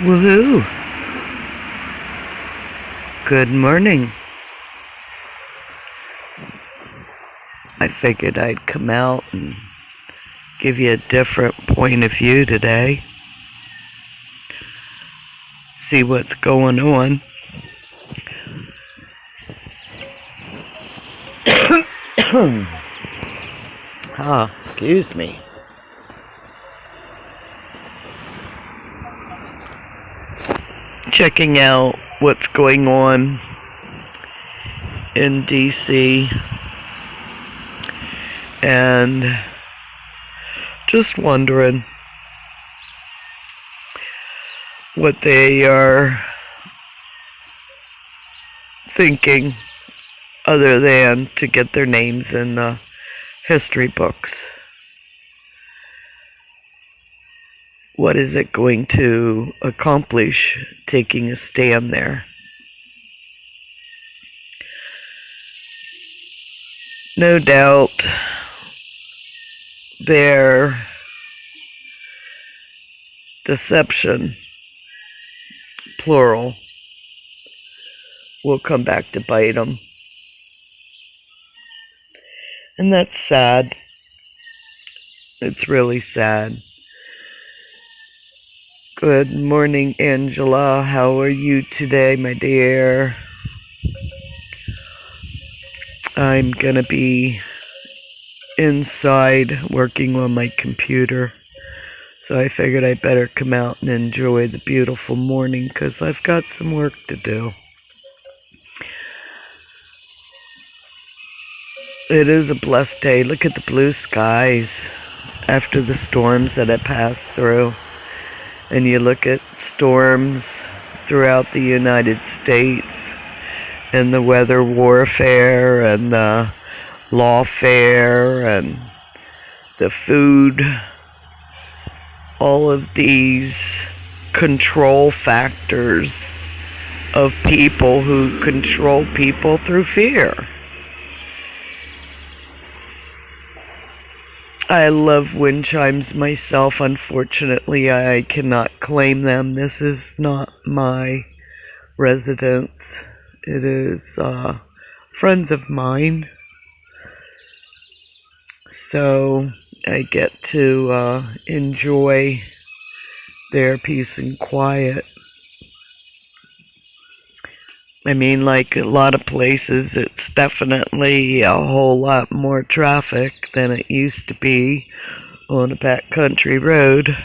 Woohoo! Good morning. I figured I'd come out and give you a different point of view today. See what's going on. Excuse me. Checking out what's going on in DC and just wondering what they are thinking other than to get their names in the history books. What is it going to accomplish taking a stand there? No doubt their deception, plural, will come back to bite them. And that's sad. It's really sad. Good morning, Angela. How are you today, my dear? I'm gonna be inside working on my computer, so I figured I better come out and enjoy the beautiful morning because I've got some work to do. It is a blessed day. Look at the blue skies after the storms that I passed through. And you look at storms throughout the United States and the weather warfare and the lawfare and the food, all of these control factors of people who control people through fear. I love wind chimes myself. Unfortunately, I cannot claim them. This is not my residence. It is friends of mine. So I get to enjoy their peace and quiet. I mean, like a lot of places, it's definitely a whole lot more traffic than it used to be on a backcountry road.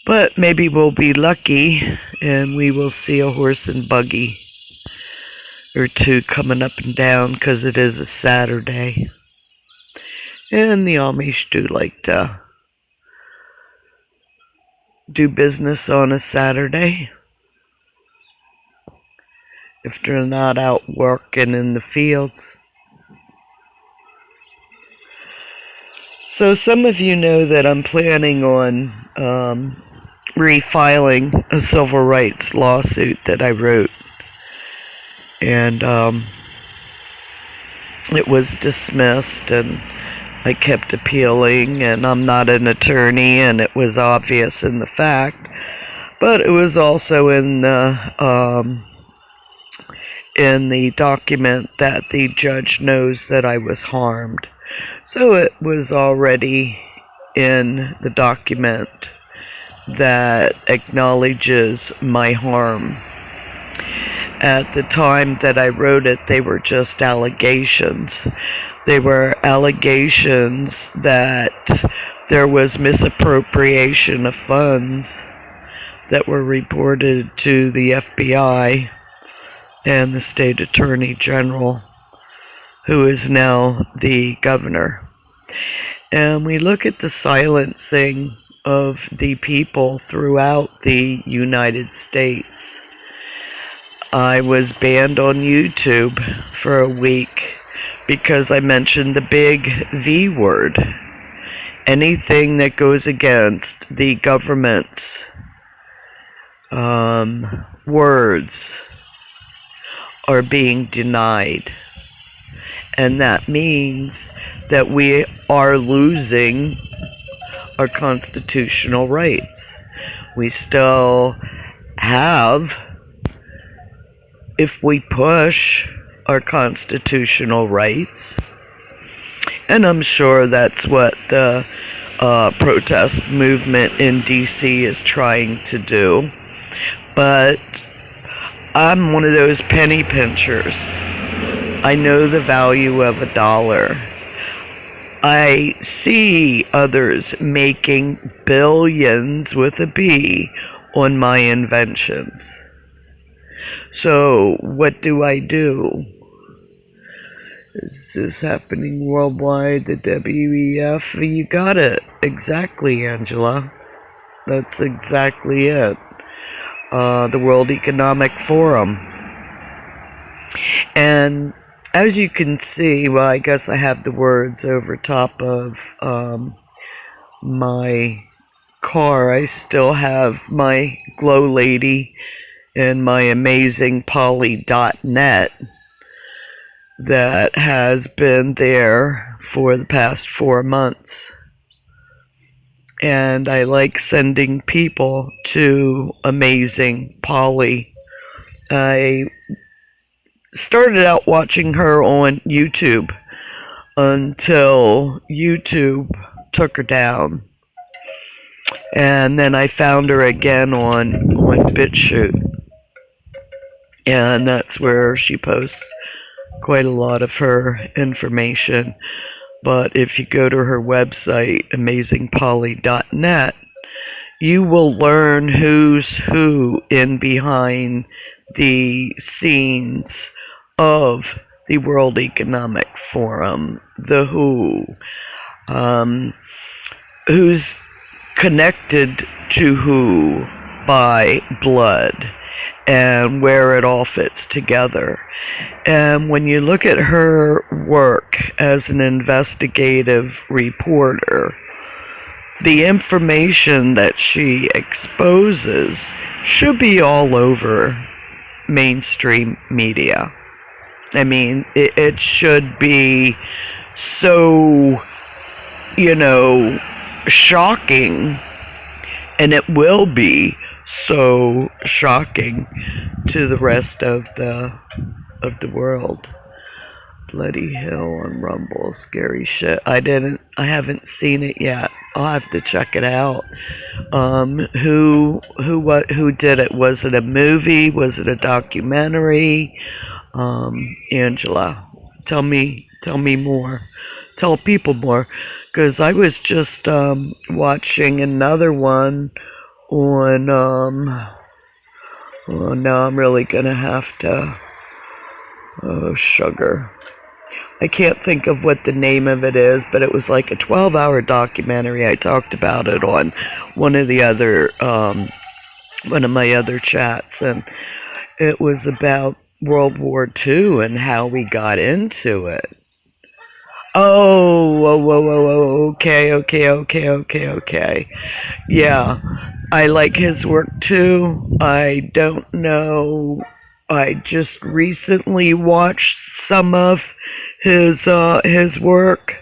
But maybe we'll be lucky and we will see a horse and buggy or two coming up and down because it is a Saturday. And the Amish do like to do business on a Saturday. If they're not out working in the fields. So some of you know that I'm planning on refiling a civil rights lawsuit that I wrote. And it was dismissed and I kept appealing, and I'm not an attorney and it was obvious in the fact. But it was also in the document that the judge knows that I was harmed. So it was already in the document that acknowledges my harm. At the time that I wrote it, they were just allegations. They were allegations that there was misappropriation of funds that were reported to the FBI and the state attorney general, who is now the governor. And we look at the silencing of the people throughout the United States. I was banned on YouTube for a week because I mentioned the big V word. Anything that goes against the government's words are being denied. And that means that we are losing our constitutional rights. We still have, if we push, our constitutional rights. And I'm sure that's what the protest movement in DC is trying to do. But I'm one of those penny pinchers. I know the value of $1. I see others making billions with a B on my inventions. So what do I do? Is this happening worldwide? The WEF? You got it. Exactly, Angela. That's exactly it. The World Economic Forum. And as you can see, well, I guess I have the words over top of my car. I still have my GLoLady and my amazing poly.net that has been there for the past 4 months. And I like sending people to Amazing Polly. I started out watching her on YouTube until YouTube took her down. And then I found her again on BitChute. And that's where she posts quite a lot of her information. But if you go to her website, amazingpoly.net, you will learn who's who in behind the scenes of the World Economic Forum, the who's connected to who by blood, and where it all fits together. And when you look at her work as an investigative reporter, the information that she exposes should be all over mainstream media. I mean, it should be so, shocking, and it will be so shocking to the rest of the world. Bloody Hill on Rumble, scary shit. I haven't seen it yet. I'll have to check it out. Who did it? Was it a movie? Was it a documentary? Angela, tell me more. Tell people more, because I was just watching another one on oh, now I'm really gonna have to, oh, sugar, I can't think of what the name of it is, but it was like a 12-hour documentary. I talked about it on one of my other chats, and it was about World War II and how we got into it. Oh, okay. Yeah, I like his work too. I don't know. I just recently watched some of his work,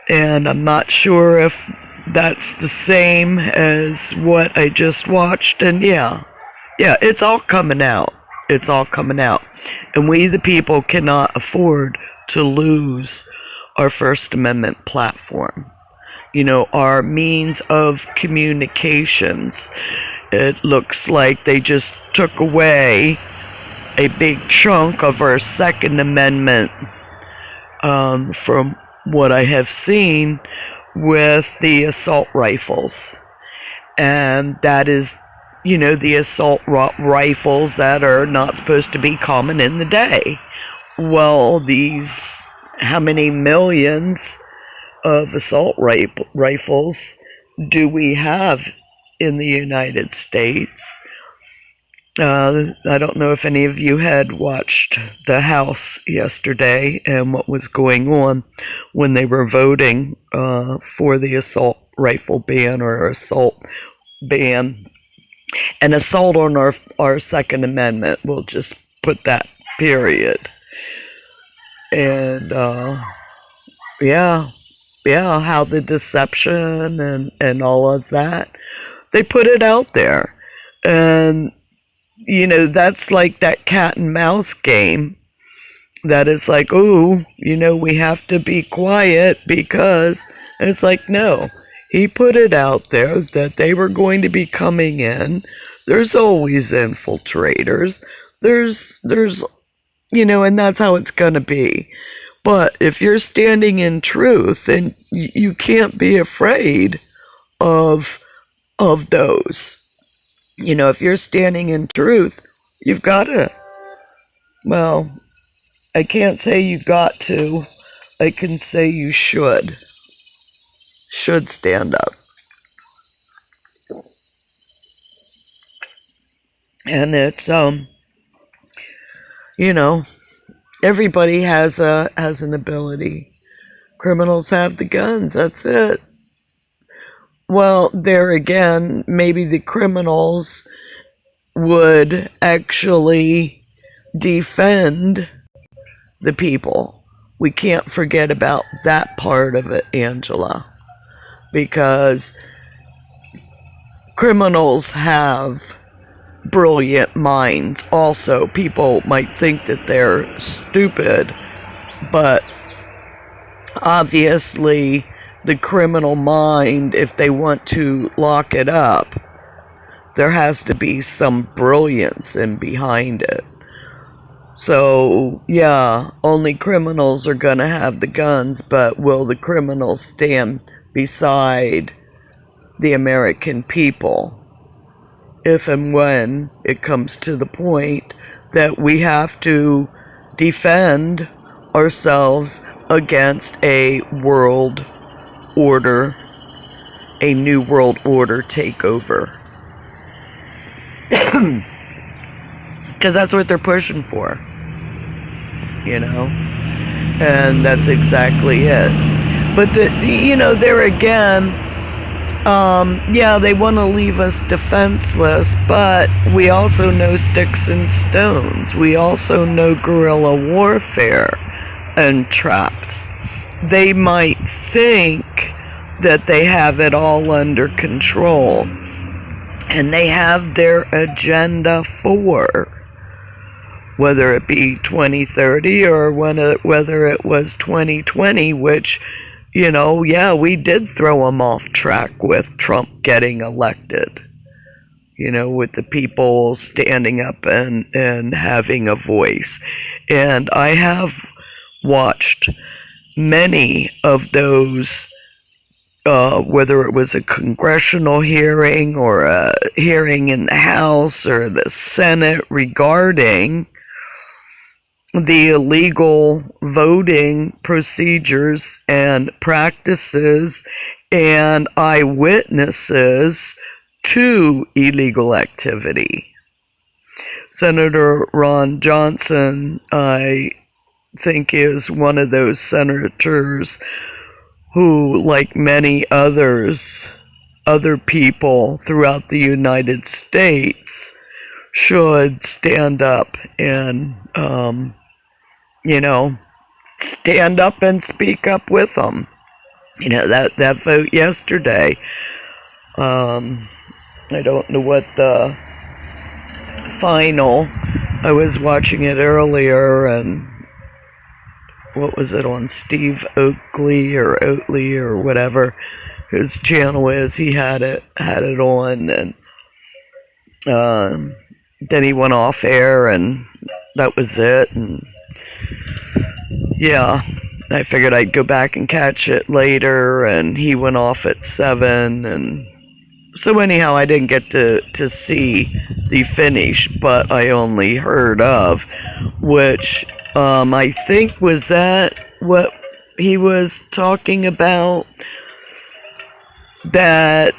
and I'm not sure if that's the same as what I just watched. And yeah, it's all coming out. It's all coming out, and we the people cannot afford to lose our First Amendment platform. Our means of communications. It looks like they just took away a big chunk of our Second Amendment, from what I have seen with the assault rifles. And that is, the assault rifles that are not supposed to be common in the day. Well, how many millions of assault rifles do we have in the United States? I don't know if any of you had watched the House yesterday and what was going on when they were voting for the assault rifle ban or assault ban. An assault on our Second Amendment. We'll just put that period. And how the deception and all of that. They put it out there. And, that's like that cat and mouse game that is like, oh, we have to be quiet because, and it's like, no, he put it out there that they were going to be coming in. There's always infiltrators. There's, and that's how it's going to be. But if you're standing in truth, then you can't be afraid of those. If you're standing in truth, you've got to, well, I can't say you got to. I can say you should. Should stand up. And it's everybody has an ability. Criminals have the guns, that's it. Well, there again, maybe the criminals would actually defend the people. We can't forget about that part of it, Angela, because criminals have brilliant minds also. People might think that they're stupid, but obviously the criminal mind, if they want to lock it up, there has to be some brilliance in behind it. So, yeah, only criminals are going to have the guns, but will the criminals stand beside the American people if and when it comes to the point that we have to defend ourselves against a world order, a new world order takeover? Because that's what they're pushing for, and that's exactly it. But there again, they want to leave us defenseless, but we also know sticks and stones. We also know guerrilla warfare and traps. They might think that they have it all under control, and they have their agenda for, whether it be 2030 or whether it was 2020, which, we did throw them off track with Trump getting elected, with the people standing up and having a voice. And I have watched many of those, whether it was a congressional hearing or a hearing in the House or the Senate regarding the illegal voting procedures and practices and eyewitnesses to illegal activity. Senator Ron Johnson, I think, is one of those senators who, like many other people throughout the United States, should stand up and, stand up and speak up with them. That vote yesterday, I don't know what the final, I was watching it earlier, and what was it on Steve Oakley or whatever his channel is, he had it on, and then he went off air, and that was it. And yeah, I figured I'd go back and catch it later, and he went off at 7, and so anyhow, I didn't get to see the finish, but I only heard of, which I think was that what he was talking about, that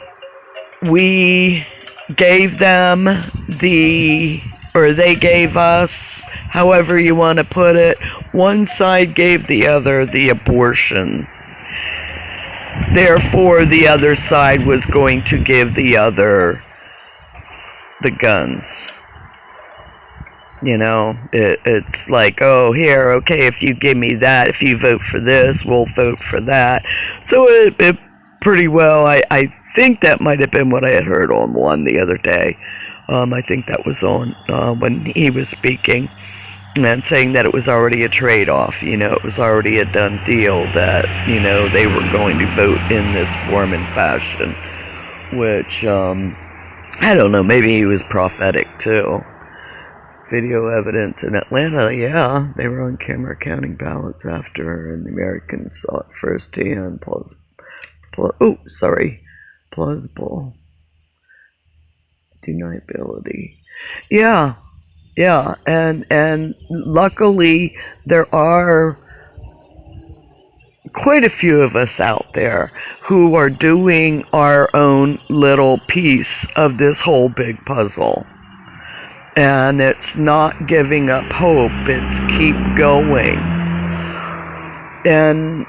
we gave them or they gave us, however you want to put it, one side gave the other the abortion. Therefore, the other side was going to give the other the guns. It's like, oh, here, okay, if you give me that, if you vote for this, we'll vote for that. So it pretty well, I think that might have been what I had heard on one the other day. I think that was on when he was speaking and saying that it was already a trade-off. It was already a done deal that they were going to vote in this form and fashion. Which I don't know. Maybe he was prophetic too. Video evidence in Atlanta, yeah, they were on camera counting ballots after, and the Americans saw it firsthand. Plausible deniability. Yeah, and luckily there are quite a few of us out there who are doing our own little piece of this whole big puzzle. And it's not giving up hope, it's keep going. And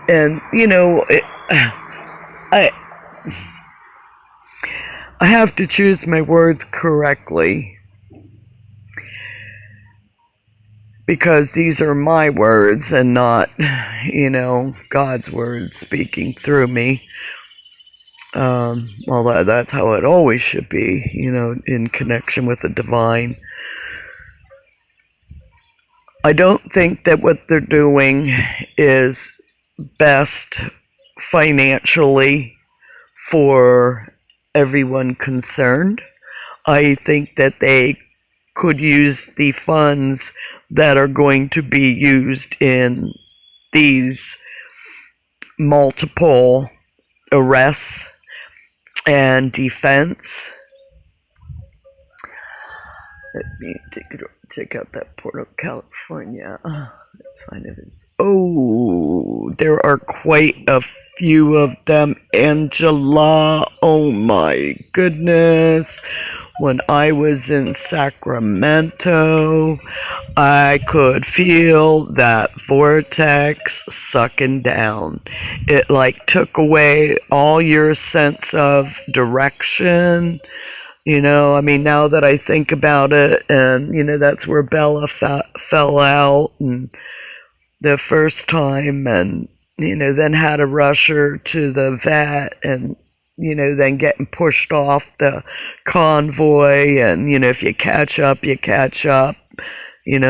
I have to choose my words correctly, because these are my words and not, God's words speaking through me. Well, that's how it always should be, in connection with the divine. I don't think that what they're doing is best financially for everyone concerned. I think that they could use the funds that are going to be used in these multiple arrests and defense. Let me check out that Port of California. Let's find if it's... Oh, there are quite a few of them, Angela. Oh my goodness. When I was in Sacramento, I could feel that vortex sucking down. It took away all your sense of direction. Now that I think about it, and, that's where Bella fell out and the first time, and, then had to rush her to the vet, and, then getting pushed off the convoy, and, if you catch up, you catch up.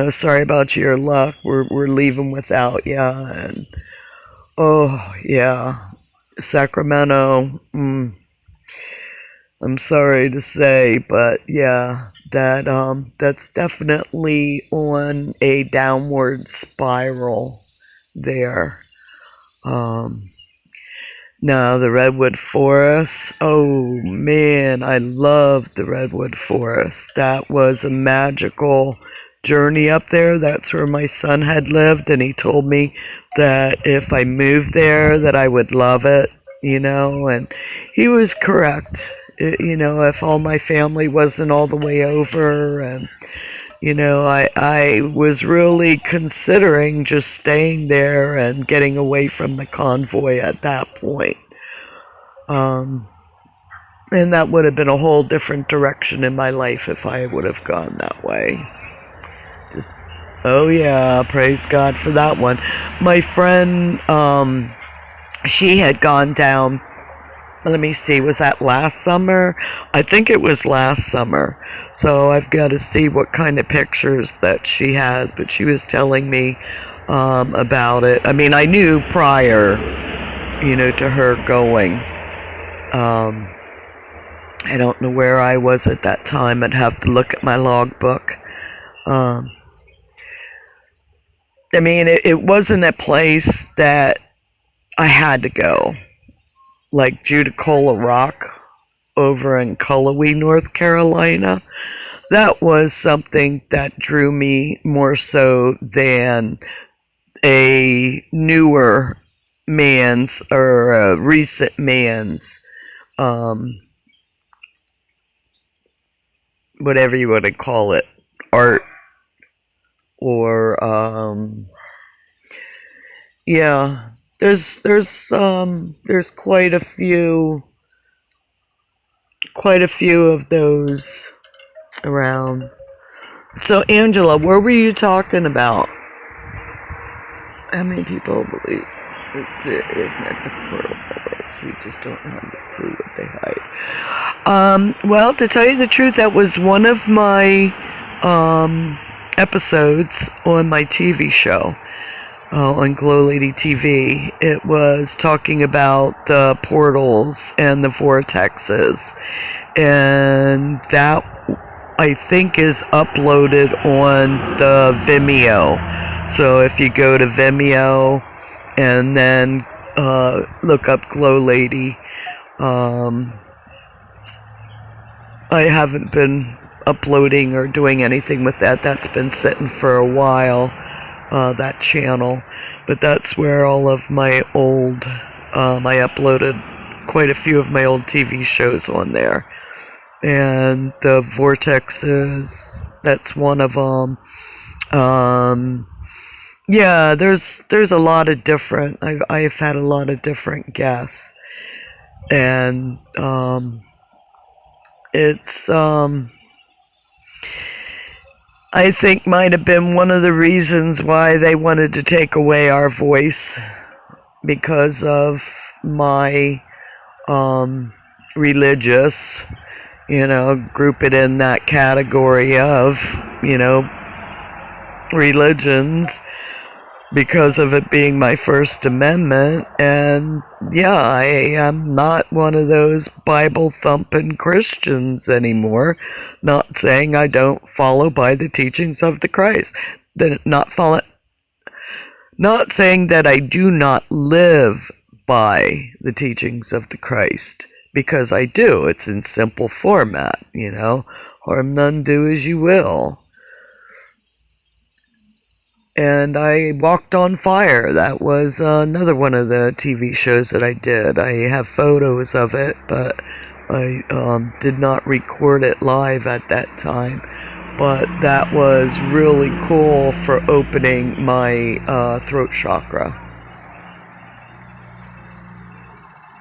Sorry about your luck, we're leaving without you, and, oh, yeah, Sacramento, I'm sorry to say, but yeah, that's definitely on a downward spiral there. Now the redwood forest. Oh man, I loved the redwood forest. That was a magical journey up there. That's where my son had lived, and he told me that if I moved there, that I would love it. And he was correct. If all my family wasn't all the way over, and I was really considering just staying there and getting away from the convoy at that point. And that would have been a whole different direction in my life if I would have gone that way. Oh yeah, praise God for that one. My friend, she had gone down. Let me see, was that last summer? I think it was last summer. So I've got to see what kind of pictures that she has, but she was telling me about it. I knew prior, to her going. I don't know where I was at that time. I'd have to look at my logbook. It wasn't a place that I had to go. Like Judacola Rock over in Cullowhee, North Carolina. That was something that drew me more so than a newer man's or a recent man's, whatever you want to call it, art or, yeah. There's quite a few of those around. So Angela, what were you talking about? How many people believe that there is not the portal We just don't have a clue what they hide. Well, to tell you the truth, that was one of my episodes on my TV show. On GLoLady TV. It was talking about the portals and the vortexes, and that I think is uploaded on the Vimeo. So if you go to Vimeo and then look up GLoLady, I haven't been uploading or doing anything with that. That's been sitting for a while. That channel, but that's where all of my old, I uploaded quite a few of my old TV shows on there, and the vortexes, that's one of them. Yeah, there's a lot of different, I've had a lot of different guests, and it's I think might have been one of the reasons why they wanted to take away our voice, because of my religious, group it in that category of, religions, because of it being my First Amendment. And yeah, I am not one of those Bible thumping Christians anymore. Not saying I don't follow by the teachings of the Christ. Not saying that I do not live by the teachings of the Christ, because I do. It's in simple format, harm none, do as you will. And I walked on fire. That was another one of the TV shows that I did. I have photos of it, but I did not record it live at that time. But that was really cool for opening my throat chakra.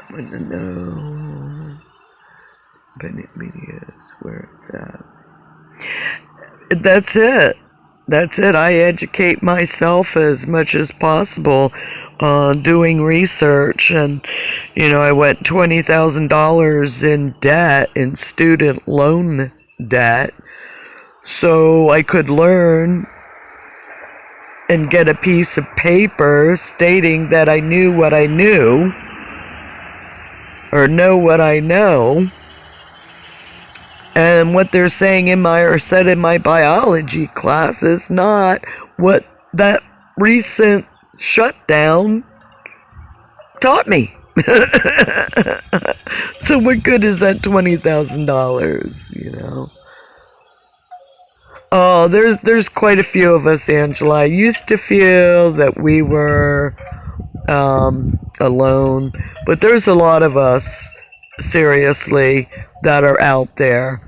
I want to know Bennett Media's where it's at. That's it. That's it. I educate myself as much as possible, doing research, and I went $20,000 in debt, in student loan debt, so I could learn and get a piece of paper stating that I knew what I knew, or know what I know. And what they're saying or said in my biology class is not what that recent shutdown taught me. So what good is that $20,000, Oh, there's quite a few of us, Angela. I used to feel that we were alone, but there's a lot of us, seriously, that are out there.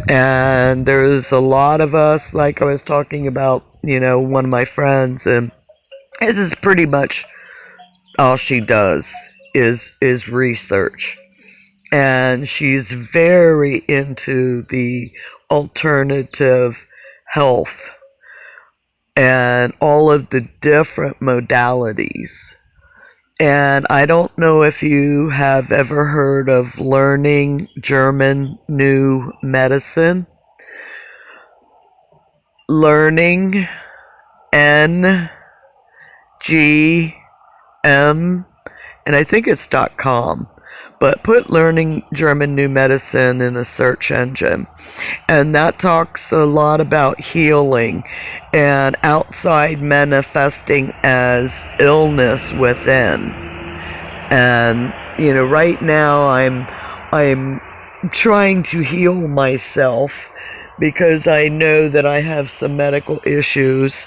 And there's a lot of us, like I was talking about, one of my friends, and this is pretty much all she does is research. And she's very into the alternative health and all of the different modalities. And I don't know if you have ever heard of learning German new medicine. Learning NGM, and I think it's .com. But put learning German new medicine in a search engine, and that talks a lot about healing and outside manifesting as illness within. And right now I'm trying to heal myself, because I know that I have some medical issues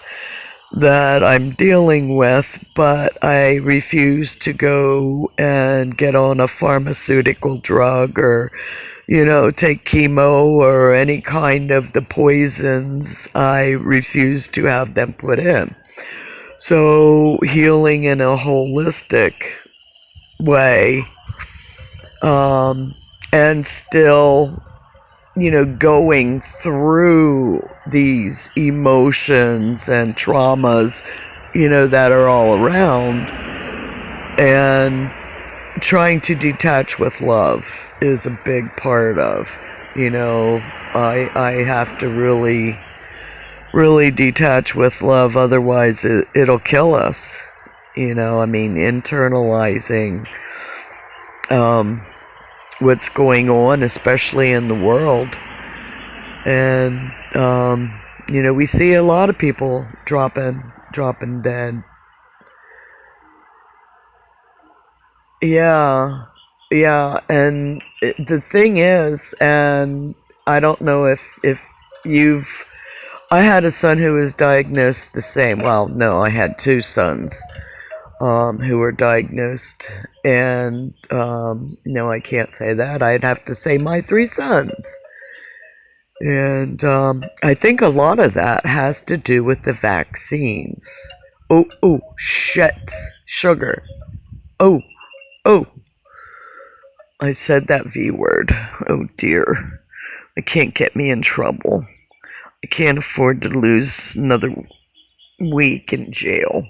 that I'm dealing with, but I refuse to go and get on a pharmaceutical drug, or take chemo or any kind of the poisons. I refuse to have them put in. So healing in a holistic way, and still going through these emotions and traumas, that are all around, and trying to detach with love is a big part of, I have to really detach with love, otherwise it'll kill us. Internalizing what's going on, especially in the world. And, we see a lot of people dropping dead. Yeah, yeah, and the thing is, and I don't know if you've, I had a son who was diagnosed the same. Well, no, I had two sons who were diagnosed, and no, I can't say that. I'd have to say my three sons. And I think a lot of that has to do with the vaccines. Oh, shit, sugar. Oh, oh, I said that V word. Oh dear. It can't get me in trouble. I can't afford to lose another week in jail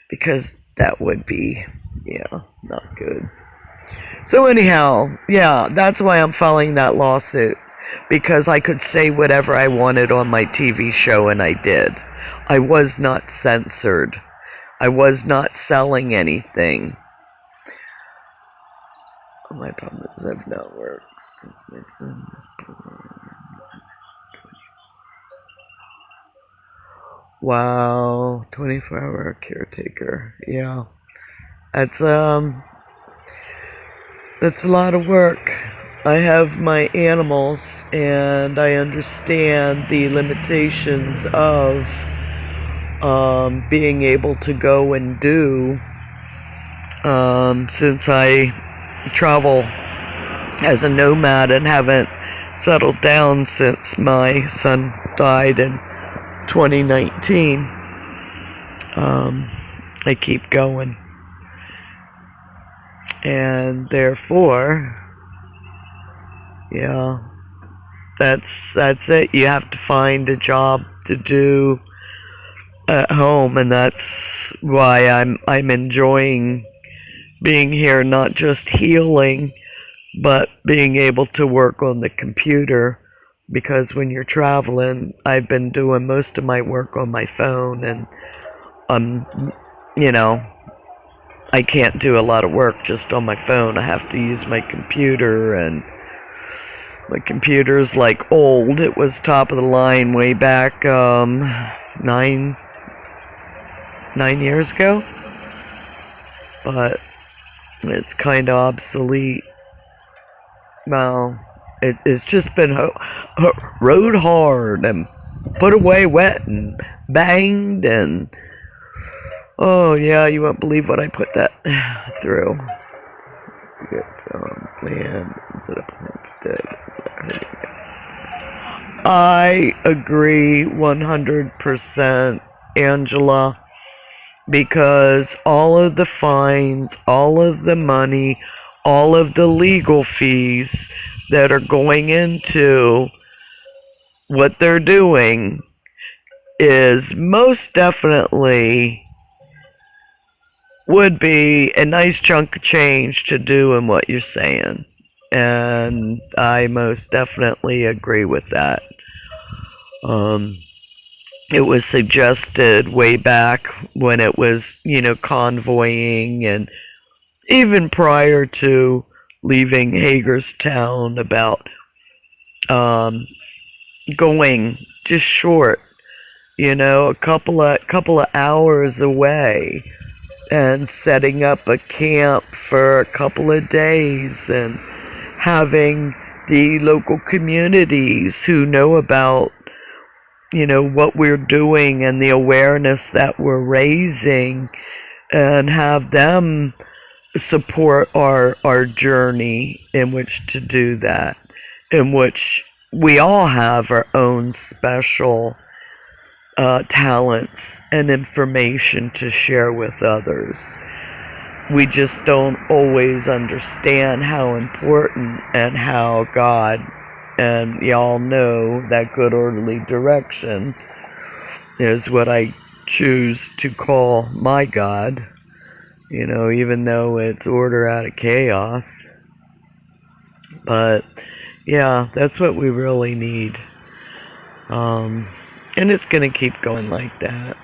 because that would be, yeah, not good. So anyhow, yeah, that's why I'm filing that lawsuit, because I could say whatever I wanted on my TV show, and I did. I was not censored. I was not selling anything. My problems have not worked since my son was born. Wow, 24-hour caretaker. Yeah, that's a lot of work. I have my animals, and I understand the limitations of being able to go and do, since I travel as a nomad and haven't settled down since my son died in 2019. I keep going, and therefore, yeah, that's it. You have to find a job to do at home, and that's why I'm enjoying being here, not just healing, but being able to work on the computer, because when you're traveling, I've been doing most of my work on my phone, and you know, I can't do a lot of work just on my phone. I have to use my computer, and my computer's like old. It was top of the line way back 9 years ago, but it's kind of obsolete. Well, it's just been rode hard and put away wet and banged, and oh yeah, you won't believe what I put that through to get some land instead of homestead. I agree 100%, Angela, because all of the fines, all of the money, all of the legal fees that are going into what they're doing is most definitely would be a nice chunk of change to do in what you're saying. And I most definitely agree with that. It was suggested way back when it was, convoying, and even prior to leaving Hagerstown, about going just short, a couple of hours away, and setting up a camp for a couple of days, and having the local communities who know about what we're doing and the awareness that we're raising, and have them support our journey in which to do that, in which we all have our own special talents and information to share with others. We just don't always understand how important and how God, and y'all know that good orderly direction is what I choose to call my God, even though it's order out of chaos. But yeah, that's what we really need. And it's going to keep going like that.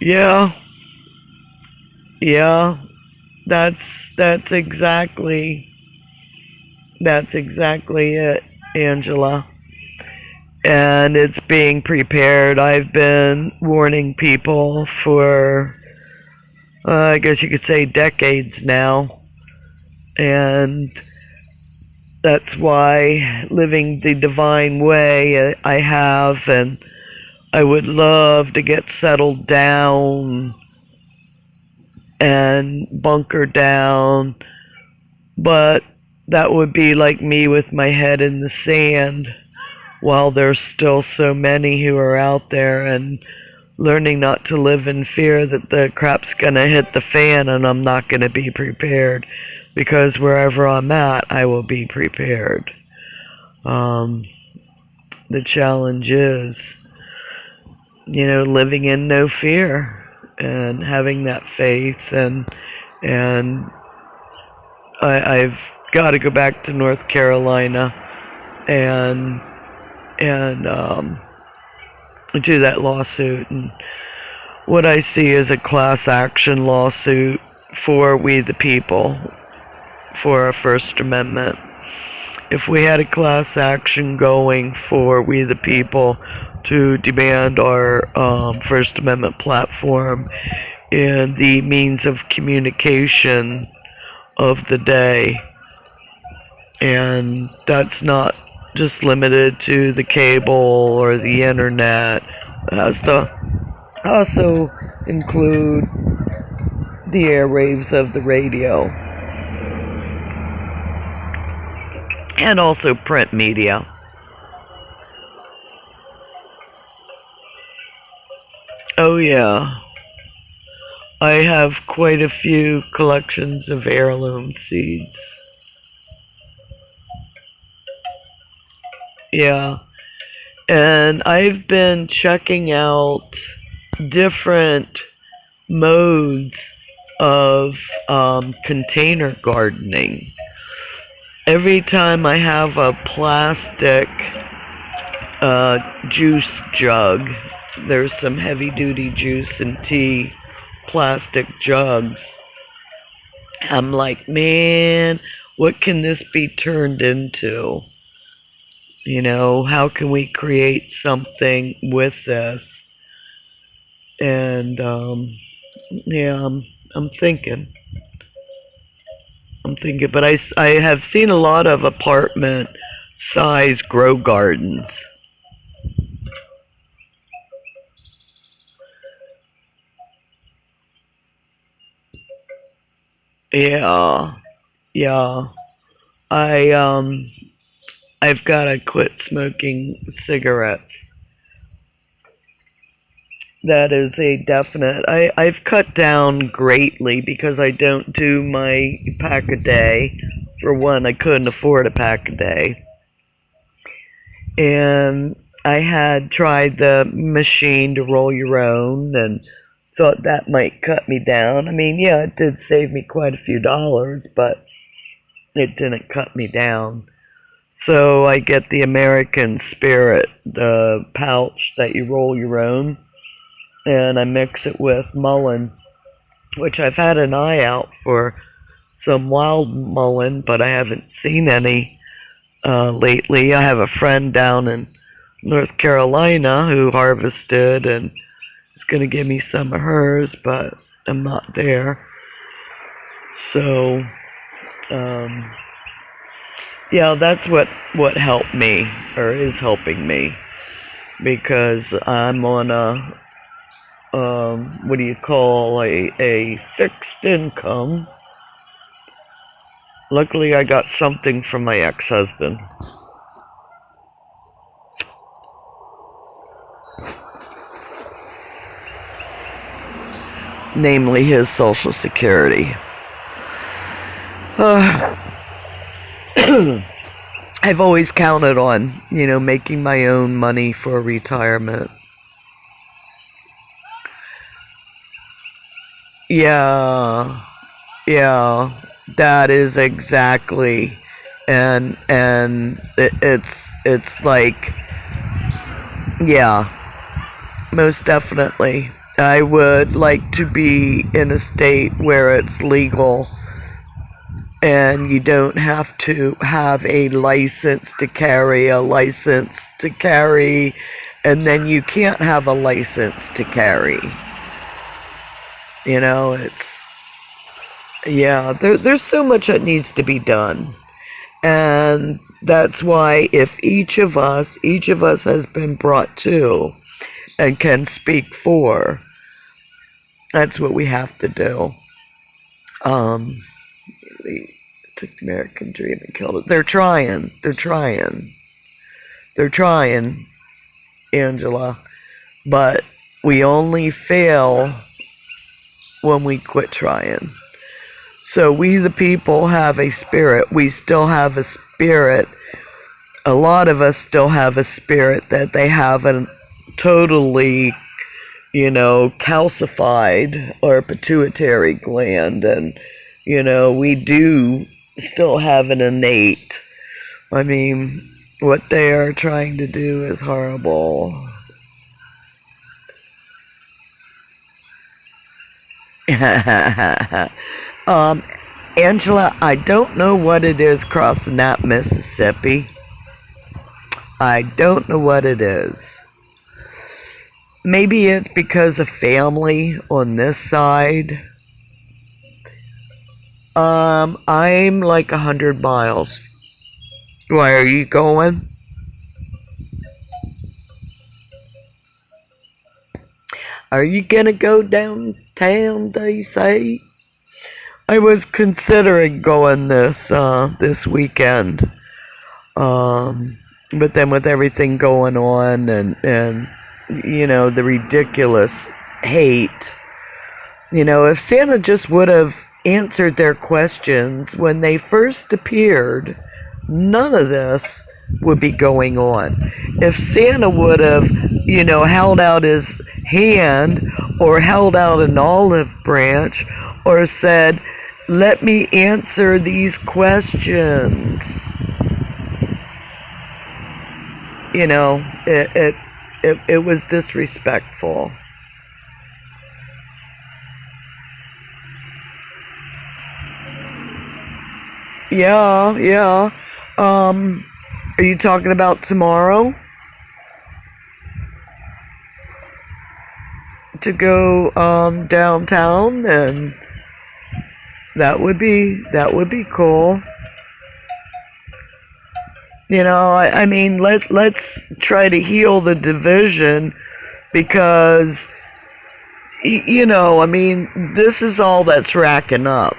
Yeah, yeah, that's exactly it, Angela. And it's being prepared. I've been warning people for, I guess you could say, decades now. And that's why living the divine way I have, and I would love to get settled down and bunker down, but that would be like me with my head in the sand while there's still so many who are out there, and learning not to live in fear that the crap's gonna hit the fan and I'm not gonna be prepared, because wherever I'm at, I will be prepared. The challenge is, living in no fear and having that faith, and I've got to go back to North Carolina and do that lawsuit. And what I see is a class action lawsuit for we the people, for our First Amendment. If we had a class action going for we the people to demand our First Amendment platform in the means of communication of the day, and that's not just limited to the cable or the internet. It has to also include the airwaves of the radio and also print media. Oh yeah, I have quite a few collections of heirloom seeds. Yeah, and I've been checking out different modes of container gardening. Every time I have a plastic juice jug, there's some heavy duty juice and tea plastic jugs, I'm like, man, what can this be turned into? How can we create something with this? And yeah, I'm thinking. But I have seen a lot of apartment size grow gardens. Yeah, yeah. I I've got to quit smoking cigarettes. That is a definite. I've cut down greatly because I don't do my pack a day. For one, I couldn't afford a pack a day. And I had tried the machine to roll your own and thought that might cut me down. I mean, yeah, it did save me quite a few dollars, but it didn't cut me down. So I get the American Spirit, the pouch that you roll your own, and I mix it with mullein, which I've had an eye out for some wild mullein, but I haven't seen any lately. I have a friend down in North Carolina who harvested and is going to give me some of hers, but I'm not there. So, yeah, that's what helped me, or is helping me, because I'm on a, what do you call, a fixed income. Luckily, I got something from my ex-husband. namely his Social Security. I've always counted on, making my own money for retirement. Yeah, yeah, that is exactly, and it's like, yeah, most definitely. I would like to be in a state where it's legal and you don't have to have a license to carry, and then you can't have a license to carry. It's, yeah, there's so much that needs to be done. And that's why if each of us has been brought to and can speak for, that's what we have to do. They took the American dream and killed it. They're trying, Angela, but we only fail when we quit trying. So we the people have a spirit. We still have a spirit. A lot of us still have a spirit that they haven't totally, calcified our pituitary gland. And, we do still have an innate. I mean, what they are trying to do is horrible. Angela, I don't know what it is crossing that Mississippi. I don't know what it is. Maybe it's because of family on this side. I'm like 100 miles. Why are you going? Are you gonna go downtown, they say? I was considering going this weekend. But then with everything going on and the ridiculous hate, if Santa just would have answered their questions when they first appeared, none of this would be going on. If Santa would have, held out his hand or held out an olive branch or said, "Let me answer these questions." It was disrespectful. Yeah, yeah. Are you talking about tomorrow? To go downtown, and that would be cool. I mean, let's try to heal the division because I mean, this is all that's racking up.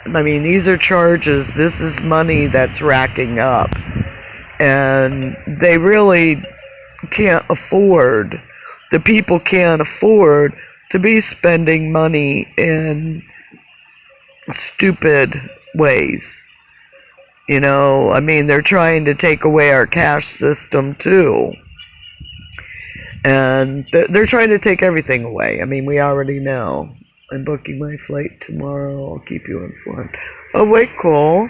I mean, these are charges. This is money that's racking up, and they really can't afford. The people can't afford to be spending money in stupid ways. I mean, they're trying to take away our cash system too. And they're trying to take everything away. I mean, we already know. I'm booking my flight tomorrow. I'll keep you informed. Oh, wait, cool.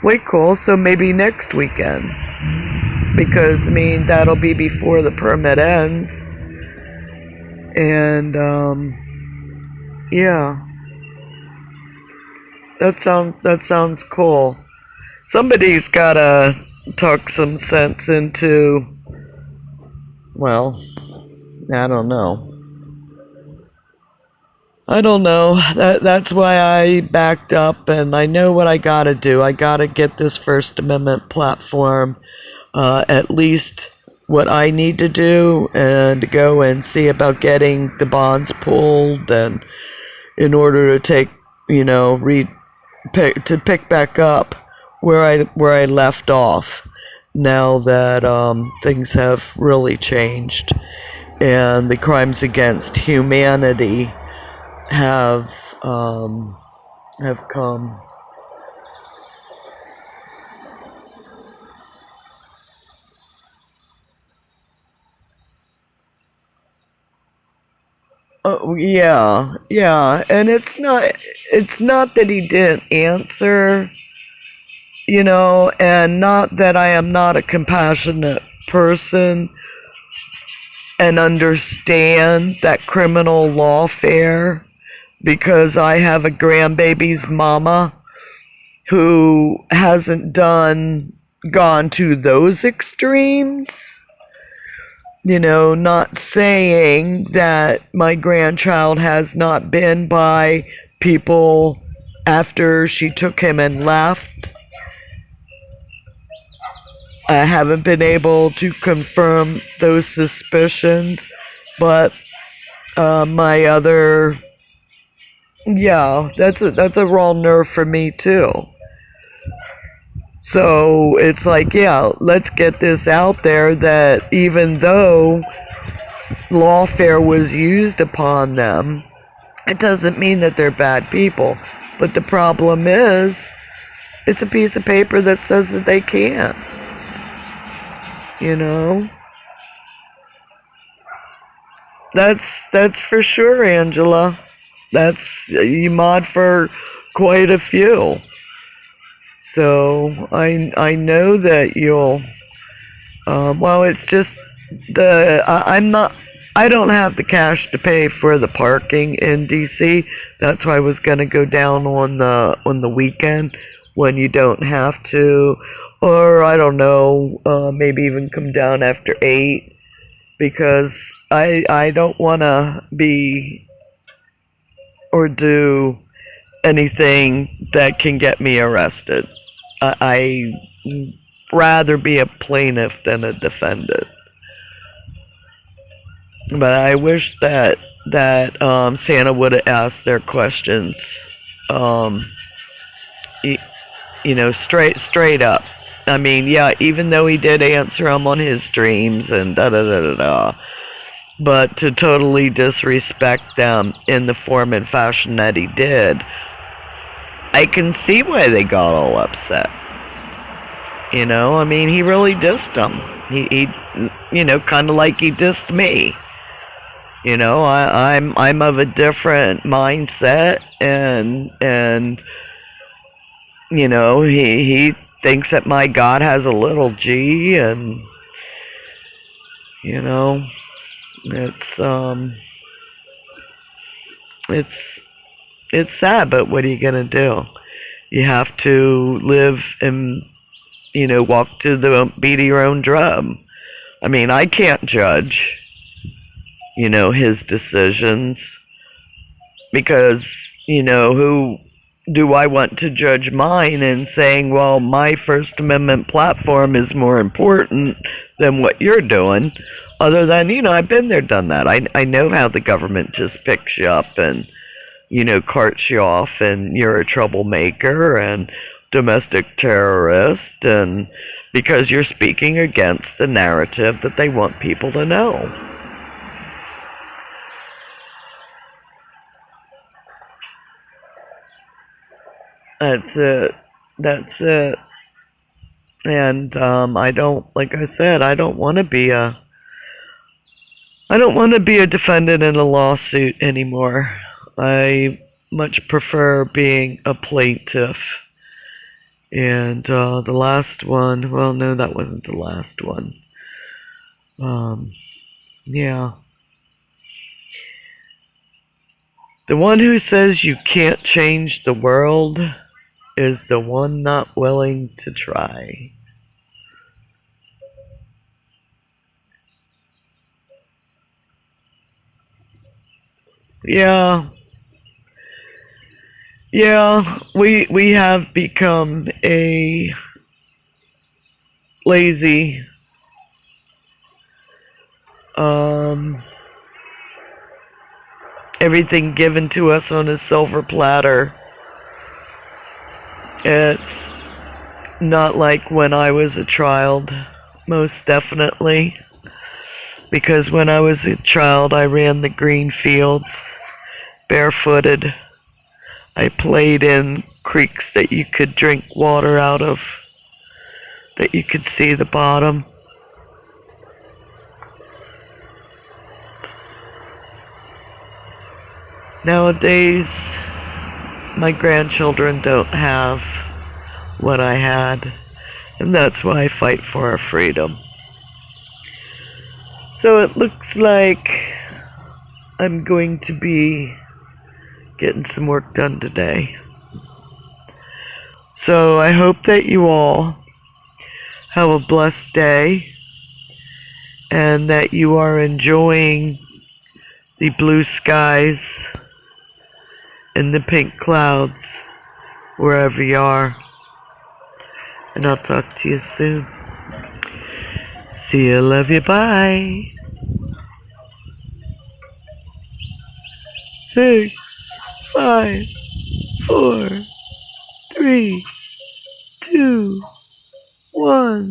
Wait, cool. So maybe next weekend. Because, I mean, that'll be before the permit ends. And, yeah. That sounds cool. Somebody's gotta talk some sense into, well, I don't know. I don't know. That's why I backed up, and I know what I gotta do. I gotta get this First Amendment platform, at least what I need to do, and go and see about getting the bonds pulled, and in order to take, pick back up where I left off. Now that things have really changed, and the crimes against humanity have um, have come. Oh yeah, yeah, and it's not that he didn't answer, and not that I am not a compassionate person and understand that criminal lawfare because I have a grandbaby's mama who hasn't gone to those extremes. Not saying that my grandchild has not been by people after she took him and left. I haven't been able to confirm those suspicions, but my other, yeah, that's a raw nerve for me too. So it's like, yeah, let's get this out there that even though lawfare was used upon them, it doesn't mean that they're bad people. But the problem is, it's a piece of paper that says that they can't. You know? That's for sure, Angela. You mod for quite a few. So I know that you'll. Well, it's just I don't have the cash to pay for the parking in DC. That's why I was gonna go down on the weekend when you don't have to, or I don't know, maybe even come down after 8 because I don't wanna be or do anything that can get me arrested. I rather be a plaintiff than a defendant. But I wish that Santa would have asked their questions, um, straight up. I mean, yeah, even though he did answer them on his streams and da da da da da, but to totally disrespect them in the form and fashion that he did, I can see why they got all upset. I mean, he really dissed them. He kind of like he dissed me. I'm of a different mindset, and he thinks that my God has a little G, and it's sad, but what are you gonna do? You have to live and walk to the beat of your own drum. I mean, I can't judge his decisions because who do I want to judge mine and saying, well, my First Amendment platform is more important than what you're doing, other than I've been there, done that. I know how the government just picks you up and carts you off, and you're a troublemaker and domestic terrorist, and because you're speaking against the narrative that they want people to know. That's it. That's it. And I don't, like I said, I don't want to be a defendant in a lawsuit anymore. I much prefer being a plaintiff. And the last one, well, no, that wasn't the last one. Yeah. The one who says you can't change the world is the one not willing to try. Yeah. Yeah, we have become a lazy, um everything given to us on a silver platter. It's not like when I was a child, most definitely. Because when I was a child, I ran the green fields barefooted. I played in creeks that you could drink water out of, that you could see the bottom. Nowadays, my grandchildren don't have what I had, and that's why I fight for our freedom. So it looks like I'm going to be getting some work done today. So I hope that you all have a blessed day and that you are enjoying the blue skies and the pink clouds wherever you are. And I'll talk to you soon. See you, love you, bye. 6, 5, 4, 3, 2, 1.